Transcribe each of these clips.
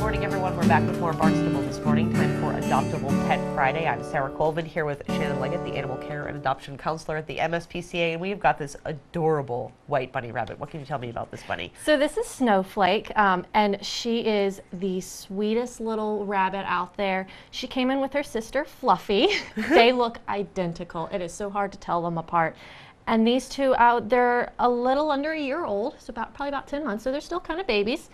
morning, everyone. We're back with more Barnstable this morning. Time for Adoptable Pet Friday. I'm Sarah Colvin here with Shannon Leggett, the Animal Care and Adoption Counselor at the MSPCA, and we've got this adorable white bunny rabbit. What can you tell me about this bunny? So this is Snowflake, and she is the sweetest little rabbit out there. She came in with her sister Fluffy. They look identical. It is so hard to tell them apart. And these two they're a little under a year old, so probably about 10 months, so they're still kind of babies.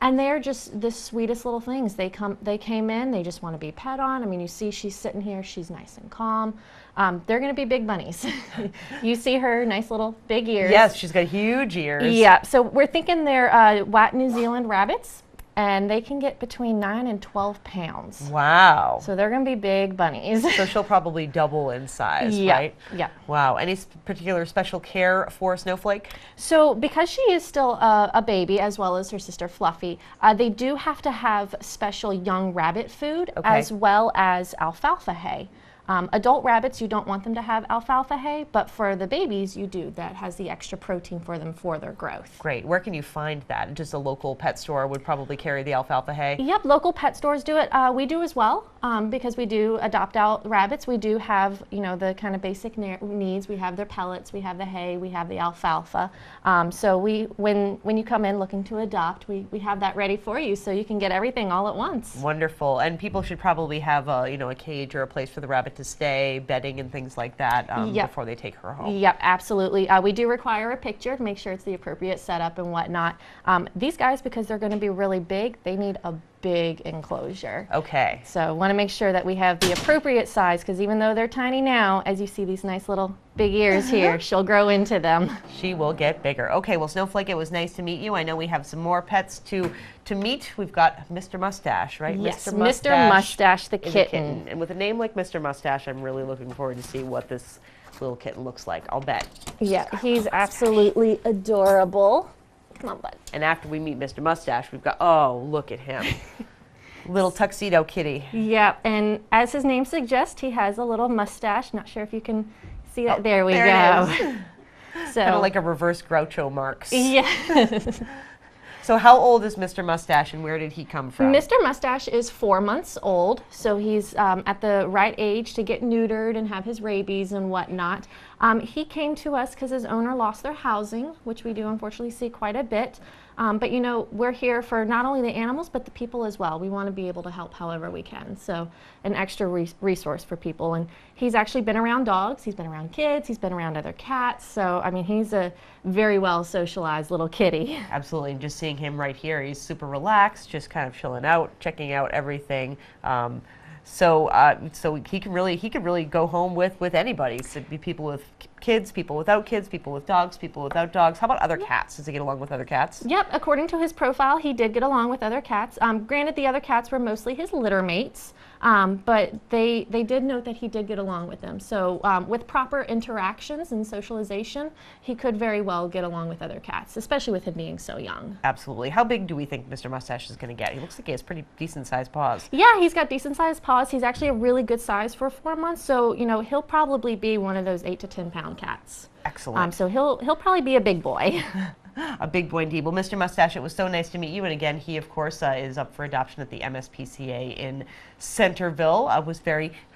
And they're just the sweetest little things. They came in, they just want to be pet on. I mean, you see she's sitting here, she's nice and calm. They're going to be big bunnies. You see her nice little big ears. Yes, she's got huge ears. Yeah, so we're thinking they're white New Zealand rabbits, and they can get between 9 and 12 pounds. Wow. So they're going to be big bunnies. So she'll probably double in size, Yeah, right? yeah. Wow. Any particular special care for Snowflake? So because she is still a baby, as well as her sister Fluffy, they do have to have special young rabbit food, as well as alfalfa hay. Adult rabbits, you don't want them to have alfalfa hay, but for the babies, you do. That has the extra protein for them for their growth. Great. Where can you find that? Just a local pet store would probably carry the alfalfa hay? Yep, local pet stores do it. We do as well, because we do adopt out rabbits. We do have, you know, the kind of basic needs. We have their pellets, we have the hay, we have the alfalfa. So when you come in looking to adopt, we have that ready for you, so you can get everything all at once. Wonderful. And people should probably have a cage or a place for the rabbit to stay, bedding and things like that before they take her home. Yep, absolutely. We do require a picture to make sure it's the appropriate setup and whatnot. These guys, because they're going to be really big, they need a big enclosure. Okay. So want to make sure that we have the appropriate size, because even though they're tiny now, as you see these nice little big ears here, she'll grow into them. She will get bigger. Okay, well, Snowflake, it was nice to meet you. I know we have some more pets to meet. We've got Mr. Mustache, right? Yes, Mr. Mustache the kitten. And with a name like Mr. Mustache, I'm really looking forward to see what this little kitten looks like, I'll bet. Yeah, he's absolutely adorable. Come on, bud. And after we meet Mr. Mustache, we've got, oh, look at him. Little tuxedo kitty. Yeah, and as his name suggests, he has a little mustache. Not sure if you can see that. Oh, there we there go. It is. So, kind of like a reverse Groucho Marx. Yeah. So how old is Mr. Mustache and where did he come from? Mr. Mustache is 4 months old, so he's at the right age to get neutered and have his rabies and whatnot. He came to us because his owner lost their housing, which we do unfortunately see quite a bit. But you know, we're here for not only the animals, but the people as well. We want to be able to help however we can. So an extra resource for people. And he's actually been around dogs, he's been around kids, he's been around other cats. So, I mean, he's a very well socialized little kitty. Absolutely, and just seeing him right here, he's super relaxed, just kind of chilling out, checking out everything. So he can really go home with anybody. So it'd be people with kids, people without kids, people with dogs, people without dogs. How about other cats? Does he get along with other cats? Yep, according to his profile, he did get along with other cats. Granted, the other cats were mostly his litter mates, but they did note that he did get along with them. So with proper interactions and socialization, he could very well get along with other cats, especially with him being so young. Absolutely. How big do we think Mr. Mustache is going to get? He looks like he has pretty decent sized paws. Yeah, he's got decent sized paws. He's actually a really good size for 4 months. So, you know, he'll probably be one of those 8 to 10 pound cats. Excellent. So he'll probably be a big boy. A big boy indeed. Well, Mr. Mustache, it was so nice to meet you. And again, he, of course, is up for adoption at the MSPCA in Centerville. I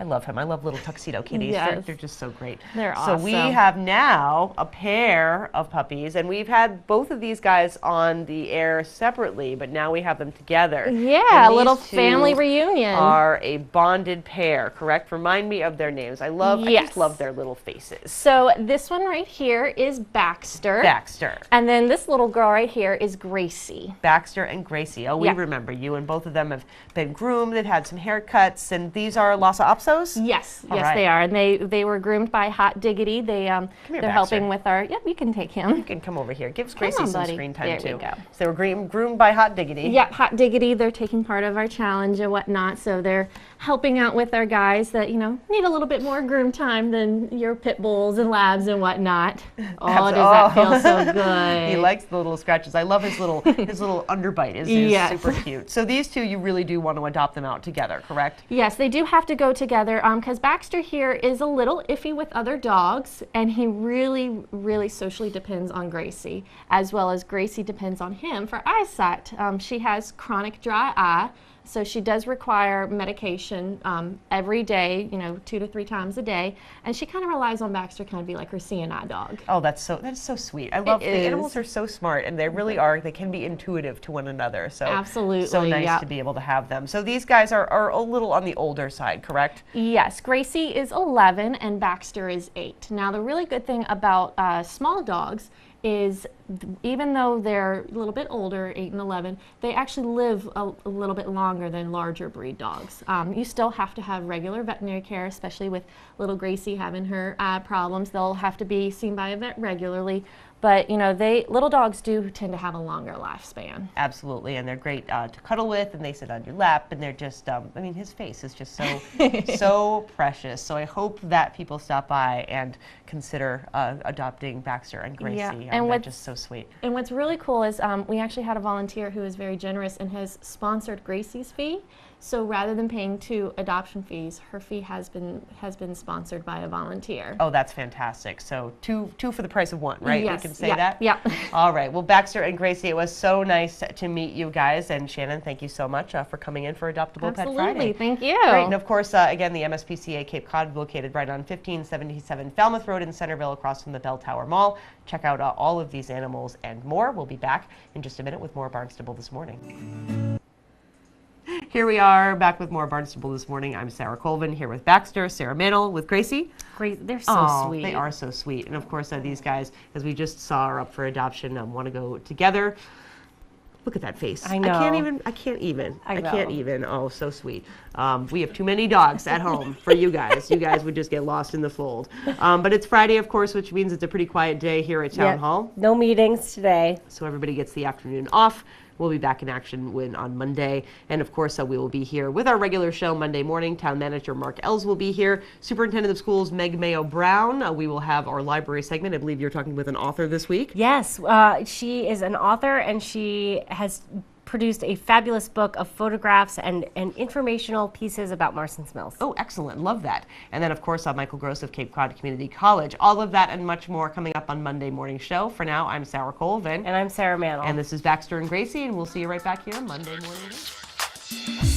love him. I love little tuxedo kitties. Yes. They're just so great. They're awesome. So we have now a pair of puppies, and we've had both of these guys on the air separately, but now we have them together. Yeah, a little family reunion. Are a bonded pair, correct? Remind me of their names. I just love their little faces. So this one right here is Baxter. Baxter. And then this little girl right here is Gracie. Baxter and Gracie. Oh, we remember you, and both of them have been groomed. They've had some haircuts, and these are Lhasa Apsos? Yes, they are, and they were groomed by Hot Diggity. They're helping with our. Yep, you can take him. You can come over here. Gives Gracie some screen time there too. We go. So they were groomed by Hot Diggity. Yep, Hot Diggity. They're taking part of our challenge and whatnot. So they're helping out with our guys that, need a little bit more groom time than your pit bulls and labs and whatnot. Oh, does that feel so good. He likes the little scratches. I love his little underbite is super cute. So these two, you really do want to adopt them out together, correct? Yes, they do have to go together because Baxter here is a little iffy with other dogs, and he really, really socially depends on Gracie, as well as Gracie depends on him for eyesight. She has chronic dry eye, so she does require medication every day, 2 to 3 times a day, and she kind of relies on Baxter to kind of be like her CNI dog. Oh, that is so sweet. I love the animals are so smart, and they really are. They can be intuitive to one another. So absolutely, so nice to be able to have them. So these guys are a little on the older side, correct? Yes, Gracie is 11 and Baxter is 8. Now the really good thing about small dogs is even though they're a little bit older, 8 and 11, they actually live a little bit longer than larger breed dogs. You still have to have regular veterinary care, especially with little Gracie having her eye problems. They'll have to be seen by a vet regularly. But little dogs do tend to have a longer lifespan. Absolutely, and they're great to cuddle with, and they sit on your lap, and they're just, his face is just so, so precious. So I hope that people stop by and consider adopting Baxter and Gracie. Yeah. And they're just so sweet. And what's really cool is we actually had a volunteer who is very generous and has sponsored Gracie's fee. So rather than paying 2 adoption fees, her fee has been sponsored by a volunteer. Oh, that's fantastic. So two for the price of 1, right? Yes. We can say that? Yeah. All right. Well, Baxter and Gracie, it was so nice to meet you guys. And Shannon, thank you so much for coming in for Adoptable Pet Friday. Absolutely. Thank you. Great. And of course, again, the MSPCA Cape Cod, located right on 1577 Falmouth Road in Centerville, across from the Bell Tower Mall. Check out all of these animals and more. We'll be back in just a minute with more Barnstable This Morning. Here we are back with more Barnstable This Morning. I'm Sarah Colvin here with Baxter, Sarah Mantle with Gracie. Great, they're so sweet. They are so sweet. And of course, these guys, as we just saw, are up for adoption, want to go together. Look at that face. I know. I can't even. Oh, so sweet. We have too many dogs at home for you guys. You guys would just get lost in the fold. But it's Friday, of course, which means it's a pretty quiet day here at Town Hall. No meetings today. So everybody gets the afternoon off. We'll be back in action on Monday. And of course, we will be here with our regular show Monday morning. Town Manager Mark Ells will be here. Superintendent of Schools Meg Mayo Brown. We will have our library segment. I believe you're talking with an author this week. Yes, she is an author, and she has produced a fabulous book of photographs and informational pieces about Marston's Mills. Oh, excellent. Love that. And then, of course, Michael Gross of Cape Cod Community College. All of that and much more coming up on Monday Morning Show. For now, I'm Sarah Colvin. And I'm Sarah Mantle. And this is Baxter and Gracie, and we'll see you right back here on Monday Morning.